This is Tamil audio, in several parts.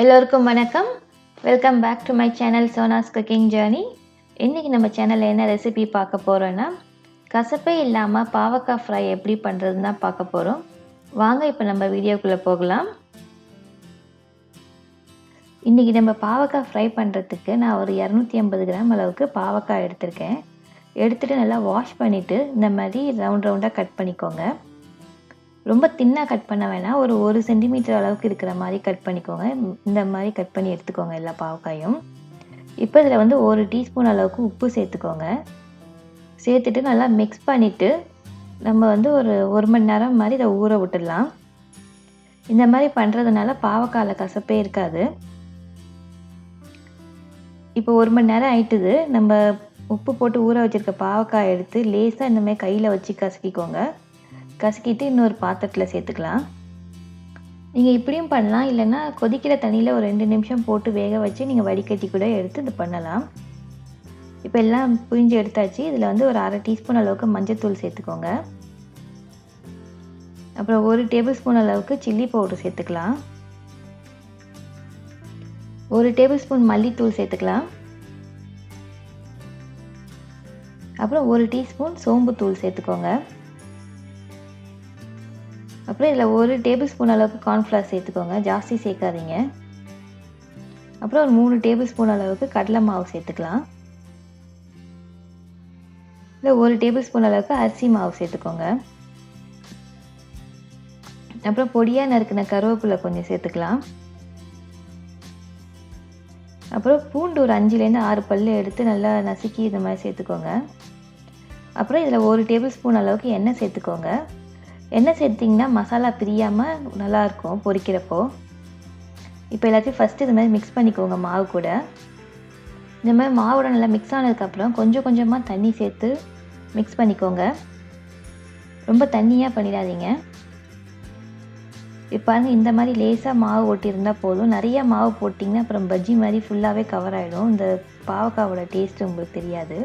எல்லோருக்கும் வணக்கம். Welcome back to my channel Sona's cooking journey. இன்றைக்கி நம்ம சேனலில் என்ன ரெசிபி பார்க்க போகிறோன்னா, கசப்பே இல்லாமல் பாவக்காய் ஃப்ரை எப்படி பண்ணுறதுன்னு தான் பார்க்க போகிறோம். வாங்க இப்போ நம்ம வீடியோக்குள்ளே போகலாம். இன்றைக்கி நம்ம பாவக்காய் ஃப்ரை பண்ணுறதுக்கு நான் ஒரு 250 கிராம் அளவுக்கு பாவக்காய் எடுத்திருக்கேன். எடுத்துகிட்டு நல்லா வாஷ் பண்ணிவிட்டு இந்த மாதிரி ரவுண்டாக கட் பண்ணிக்கோங்க. ரொம்ப தின்னாக கட் பண்ண வேணாம், ஒரு 1 சென்டிமீட்டர் அளவுக்கு இருக்கிற மாதிரி கட் பண்ணிக்கோங்க. இந்த மாதிரி கட் பண்ணி எடுத்துக்கோங்க எல்லா பாவக்காயும். இப்போ இதில் வந்து 1 டீஸ்பூன் அளவுக்கு உப்பு சேர்த்துக்கோங்க. சேர்த்துட்டு நல்லா மிக்ஸ் பண்ணிவிட்டு நம்ம வந்து ஒரு மணி நேரம் மாதிரி இதை ஊற விட்டுடலாம். இந்த மாதிரி பண்ணுறதுனால பாவக்காயில் கசப்பே இருக்காது. இப்போ 1 மணி நேரம் ஆயிட்டுது. நம்ம உப்பு போட்டு ஊற வச்சுருக்க பாவக்காய் எடுத்து லேசாக இந்த மாதிரி கையில் வச்சு கசக்கிக்கோங்க. கசக்கிட்டு இன்னொரு பாத்திரத்தில் சேர்த்துக்கலாம். நீங்கள் இப்படியும் பண்ணலாம், இல்லைன்னா கொதிக்கிற தண்ணியில் ஒரு 2 நிமிஷம் போட்டு வேக வச்சு நீங்கள் வடிகட்டி கூட எடுத்து இது பண்ணலாம். இப்போ எல்லாம் புழிஞ்சு எடுத்தாச்சு. இதில் வந்து ஒரு 1/2 டீஸ்பூன் அளவுக்கு மஞ்சள்தூள் சேர்த்துக்கோங்க. அப்புறம் 1 டேபிள் ஸ்பூன் அளவுக்கு சில்லி பவுடர் சேர்த்துக்கலாம். 1 டேபிள் ஸ்பூன் மல்லித்தூள் சேர்த்துக்கலாம். அப்புறம் 1 டீஸ்பூன் சோம்புத்தூள் சேர்த்துக்கோங்க. அப்புறம் இதில் 1 டேபிள் ஸ்பூன் அளவுக்கு கார்ன்ஃப்ளவர் சேர்த்துக்கோங்க, ஜாஸ்தி சேர்க்காதீங்க. அப்புறம் ஒரு 3 டேபிள் ஸ்பூன் அளவுக்கு கடலை மாவு சேர்த்துக்கலாம். இல்லை 1 டேபிள் ஸ்பூன் அளவுக்கு அரிசி மாவு சேர்த்துக்கோங்க. அப்புறம் பொடியாக நறுக்கின கருவேப்பிலை கொஞ்சம் சேர்த்துக்கலாம். அப்புறம் பூண்டு ஒரு 5லேருந்து 6 பல் எடுத்து நல்லா நசுக்கி இந்த மாதிரி சேர்த்துக்கோங்க. அப்புறம் இதில் 1 டேபிள் ஸ்பூன் அளவுக்கு எண்ணெய் சேர்த்துக்கோங்க. எண்ணெய் சேர்த்திங்கன்னா மசாலா பிரியாமல் நல்லாயிருக்கும் பொரிக்கிறப்போ. இப்போ எல்லாத்தையும் ஃபஸ்ட்டு இது மாதிரி மிக்ஸ் பண்ணிக்கோங்க மாவு கூட. இந்த மாதிரி மாவோட நல்லா மிக்ஸ் ஆனதுக்கப்புறம் கொஞ்சம் கொஞ்சமாக தண்ணி சேர்த்து மிக்ஸ் பண்ணிக்கோங்க. ரொம்ப தண்ணியாக பண்ணிடாதீங்க. இப்போ பாருங்கள், இந்த மாதிரி லேசாக மாவு ஒட்டியிருந்தால் போதும். நிறையா மாவு போட்டிங்கன்னா அப்புறம் பஜ்ஜி மாதிரி ஃபுல்லாகவே கவர் ஆகிடும். இந்த பாவக்காவோட டேஸ்ட்டு உங்களுக்கு தெரியாது.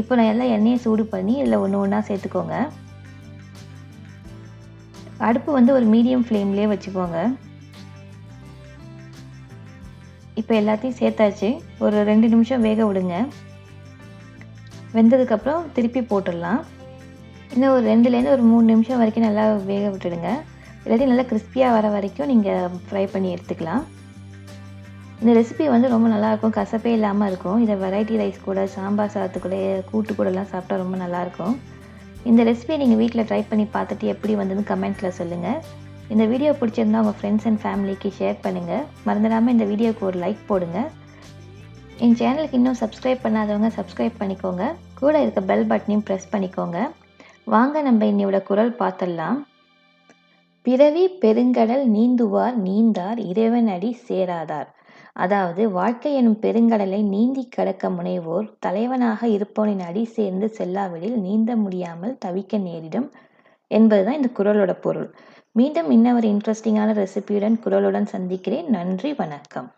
இப்போ நான் எல்லாம் எண்ணெயை சூடு பண்ணி இதில் ஒன்று ஒன்றா சேர்த்துக்கோங்க. அடுப்பு வந்து ஒரு மீடியம் ஃப்ளேம்லேயே வச்சுக்கோங்க. இப்போ எல்லாத்தையும் சேர்த்தாச்சு. ஒரு 2 நிமிஷம் வேக விடுங்க. வெந்ததுக்கப்புறம் திருப்பி போட்டுடலாம். இன்னும் ஒரு 2லேருந்து ஒரு 3 நிமிஷம் வரைக்கும் நல்லா வேக விட்டுடுங்க. எல்லாத்தையும் நல்லா கிறிஸ்பியாக வர வரைக்கும் நீங்கள் ஃப்ரை பண்ணி எடுத்துக்கலாம். இந்த ரெசிபி வந்து ரொம்ப நல்லாயிருக்கும், கசப்பே இல்லாமல் இருக்கும். இதை வெரைட்டி ரைஸ் கூட, சாம்பார் சாதத்து கூட, கூட்டு கூடலாம் சாப்பிட்டா ரொம்ப நல்லாயிருக்கும். இந்த ரெசிபியை நீங்கள் வீட்டில் ட்ரை பண்ணி பார்த்துட்டு எப்படி வந்ததுன்னு கமெண்ட்டில் சொல்லுங்கள். இந்த வீடியோ பிடிச்சிருந்தா உங்கள் ஃப்ரெண்ட்ஸ் அண்ட் ஃபேமிலிக்கு ஷேர் பண்ணுங்கள். மறந்துடாமல் இந்த வீடியோவுக்கு ஒரு லைக் போடுங்க. என் சேனலுக்கு இன்னும் சப்ஸ்கிரைப் பண்ணாதவங்க சப்ஸ்கிரைப் பண்ணிக்கோங்க. கூட இருக்க பெல் பட்டனையும் ப்ரெஸ் பண்ணிக்கோங்க. வாங்க நம்ம இன்னையோட குரல் பார்த்துடலாம். பிறவி பெருங்கடல் நீந்துவார் நீந்தார் இறைவன் அடி சேராதார். அதாவது, வாழ்க்கை எனும் பெருங்கடலை நீந்தி கடக்க முனைவோர் தலைவனாக இருப்பவனின் அடி சேர்ந்து செல்லாவிடில் நீந்த முடியாமல் தவிக்க நேரிடும் என்பதுதான் இந்த குறளோட பொருள். மீண்டும் இன்னொரு இன்ட்ரெஸ்டிங்கான ரெசிபியுடன் குறளுடன் சந்திக்கிறேன். நன்றி, வணக்கம்.